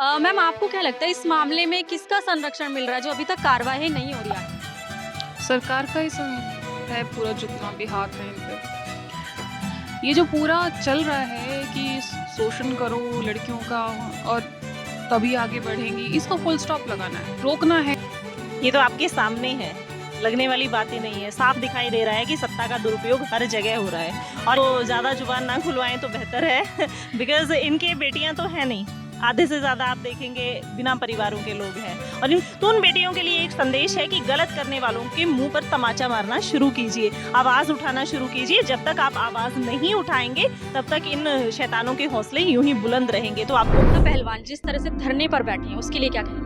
Ma'am आपको क्या लगता है इस मामले में किसका संरक्षण मिल रहा है जो अभी तक कार्रवाई नहीं हो रही है? सरकार का ही है पूरा, जितना भी हाथ है इन पे। ये जो पूरा चल रहा है कि शोषण करो लड़कियों का और तभी आगे बढ़ेंगी, इसको फुल स्टॉप लगाना है, रोकना है। ये तो आपके सामने है, लगने वाली बात ही नहीं है। साफ दिखाई दे रहा है कि सत्ता का दुरुपयोग हर जगह हो रहा है और तो ज़्यादा जुबान ना खुलवाएं तो बेहतर है बिकॉज इनके बेटियां तो है नहीं, आधे से ज़्यादा आप देखेंगे बिना परिवारों के लोग हैं। और तो उन बेटियों के लिए एक संदेश है कि गलत करने वालों के मुंह पर तमाचा मारना शुरू कीजिए, आवाज़ उठाना शुरू कीजिए। जब तक आप आवाज़ नहीं उठाएंगे तब तक इन शैतानों के हौसले यूं ही बुलंद रहेंगे। तो आपको पहलवान जिस तरह से धरने पर बैठी हैं उसके लिए क्या कहें?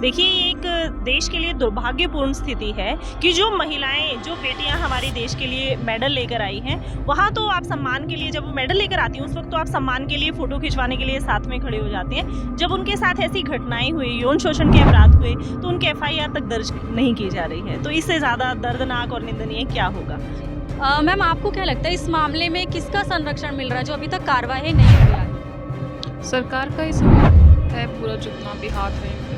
देखिए, ये एक देश के लिए दुर्भाग्यपूर्ण स्थिति है कि जो महिलाएं, जो बेटियां हमारे देश के लिए मेडल लेकर आई हैं, वहाँ तो आप सम्मान के लिए, जब वो मेडल लेकर आती हैं उस वक्त तो आप सम्मान के लिए फ़ोटो खिंचवाने के लिए साथ में खड़े हो जाते हैं। जब उनके साथ ऐसी घटनाएं हुई, यौन शोषण के अपराध हुए, तो उनके FIR तक दर्ज नहीं की जा रही है। तो इससे ज़्यादा दर्दनाक और निंदनीय क्या होगा? मैम आपको क्या लगता है इस मामले में किसका संरक्षण मिल रहा है जो अभी तक कार्रवाई नहीं हो रही है? सरकार का ही है पूरा, जितना भी हाथ है इन पे।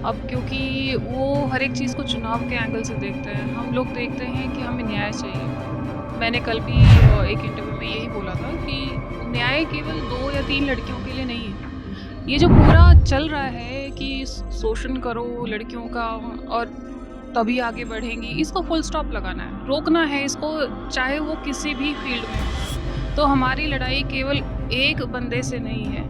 अब क्योंकि वो हर एक चीज़ को चुनाव के एंगल से देखते हैं, हम लोग देखते हैं कि हमें न्याय चाहिए। मैंने कल भी एक इंटरव्यू में यही बोला था कि न्याय केवल 2 या 3 लड़कियों के लिए नहीं है। ये जो पूरा चल रहा है कि शोषण करो लड़कियों का और तभी आगे बढ़ेंगी, इसको फुल स्टॉप लगाना है, रोकना है इसको, चाहे वो किसी भी फील्ड में हो। तो हमारी लड़ाई केवल एक बंदे से नहीं है,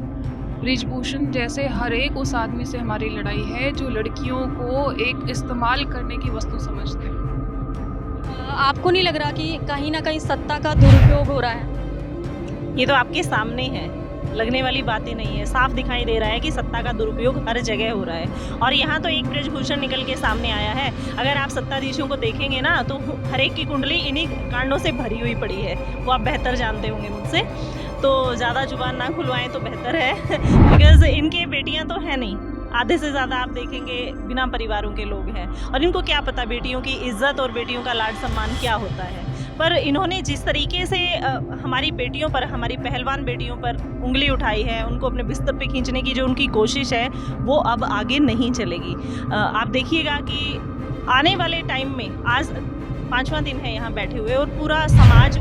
बृजभूषण जैसे हर एक उस आदमी से हमारी लड़ाई है जो लड़कियों को एक इस्तेमाल करने की वस्तु समझते हैं। आपको नहीं लग रहा कि कहीं ना कहीं सत्ता का दुरुपयोग हो रहा है? ये तो आपके सामने है, लगने वाली बात ही नहीं है। साफ दिखाई दे रहा है कि सत्ता का दुरुपयोग हर जगह हो रहा है और यहाँ तो एक बृजभूषण निकल के सामने आया है। अगर आप सत्ताधीशों को देखेंगे ना तो हर एक की कुंडली इन्हीं कांडों से भरी हुई पड़ी है, वो आप बेहतर जानते होंगे मुझसे। तो ज़्यादा जुबान ना खुलवाएं तो बेहतर है बिकॉज इनके बेटियां तो है नहीं, आधे से ज़्यादा आप देखेंगे बिना परिवारों के लोग हैं और इनको क्या पता बेटियों की इज्जत और बेटियों का लाड सम्मान क्या होता है। पर इन्होंने जिस तरीके से हमारी बेटियों पर, हमारी पहलवान बेटियों पर उंगली उठाई है, उनको अपने बिस्तर पे खींचने की जो उनकी कोशिश है वो अब आगे नहीं चलेगी। आप देखिएगा कि आने वाले टाइम में, आज 5वां दिन है यहाँ बैठे हुए और पूरा समाज,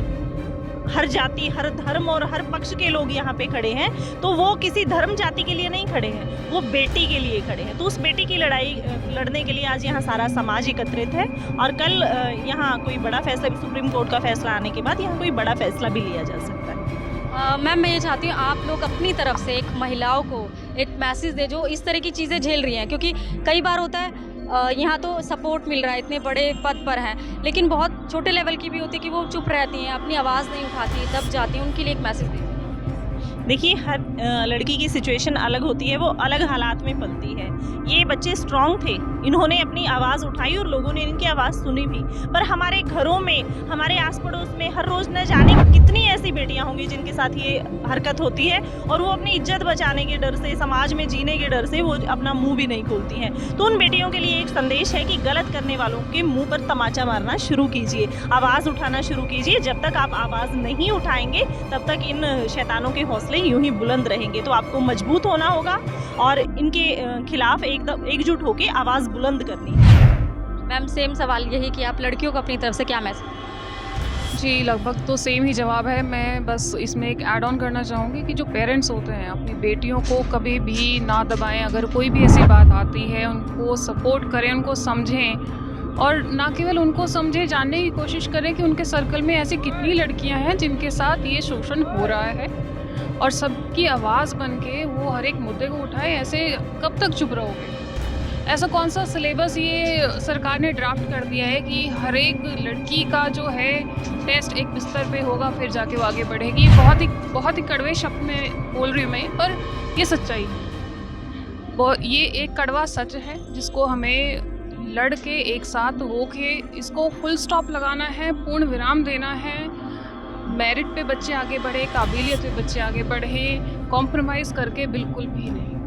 हर जाति, हर धर्म और हर पक्ष के लोग यहाँ पे खड़े हैं। तो वो किसी धर्म जाति के लिए नहीं खड़े हैं, वो बेटी के लिए खड़े हैं। तो उस बेटी की लड़ाई लड़ने के लिए आज यहाँ सारा समाज एकत्रित है और कल यहाँ कोई बड़ा फैसला, सुप्रीम कोर्ट का फैसला आने के बाद यहाँ कोई बड़ा फैसला भी लिया जा सकता है। मैम मैं ये चाहती हूँ आप लोग अपनी तरफ से एक महिलाओं को एक मैसेज दे जो इस तरह की चीज़ें झेल रही हैं, क्योंकि कई बार होता है यहाँ तो सपोर्ट मिल रहा है, इतने बड़े पद पर हैं, लेकिन बहुत छोटे लेवल की भी होती है कि वो चुप रहती हैं, अपनी आवाज़ नहीं उठाती, दब जाती हैं, उनके लिए एक मैसेज दीजिए। देखिए, हर लड़की की सिचुएशन अलग होती है, वो अलग हालात में पलती है। ये बच्चे स्ट्रांग थे, इन्होंने अपनी आवाज़ उठाई और लोगों ने इनकी आवाज़ सुनी भी। पर हमारे घरों में, हमारे आस पड़ोस में हर रोज़ न जाने कितनी ऐसी बेटियां होंगी जिनके साथ ये हरकत होती है और वो अपनी इज्जत बचाने के डर से, समाज में जीने के डर से वो अपना मुंह भी नहीं खोलती हैं। तो उन बेटियों के लिए एक संदेश है कि गलत करने वालों के मुंह पर तमाचा मारना शुरू कीजिए, आवाज़ उठाना शुरू कीजिए। जब तक आप आवाज़ नहीं उठाएंगे तब तक इन शैतानों के हौसले यूं ही बुलंद रहेंगे। तो आपको मजबूत होना होगा और इनके खिलाफ एकदम एकजुट होकर आवाज़ बुलंद करनी है। मैम सेम सवाल यही कि आप लड़कियों को अपनी तरफ से क्या मैसेज? जी, लगभग तो सेम ही जवाब है। मैं बस इसमें एक ऐड ऑन करना चाहूँगी कि जो पेरेंट्स होते हैं अपनी बेटियों को कभी भी ना दबाएं। अगर कोई भी ऐसी बात आती है उनको सपोर्ट करें, उनको समझें और ना केवल उनको समझें, जानने की कोशिश करें कि उनके सर्कल में ऐसी कितनी लड़कियां हैं जिनके साथ ये शोषण हो रहा है और सबकी आवाज़ बन के वो हर एक मुद्दे को उठाएं। ऐसे कब तक चुप रहोगे? ऐसा कौन सा सिलेबस ये सरकार ने ड्राफ्ट कर दिया है कि हर एक लड़की का जो है टेस्ट एक बिस्तर पे होगा फिर जाके वो आगे बढ़ेगी? बहुत ही कड़वे शब्द में बोल रही हूँ मैं, पर ये सच्चाई है। ये एक कड़वा सच है जिसको हमें लड़ के एक साथ होके इसको फुल स्टॉप लगाना है, पूर्ण विराम देना है। मेरिट पे बच्चे आगे बढ़े, काबिलियत पे बच्चे आगे बढ़े, कॉम्प्रोमाइज़ करके बिल्कुल भी नहीं।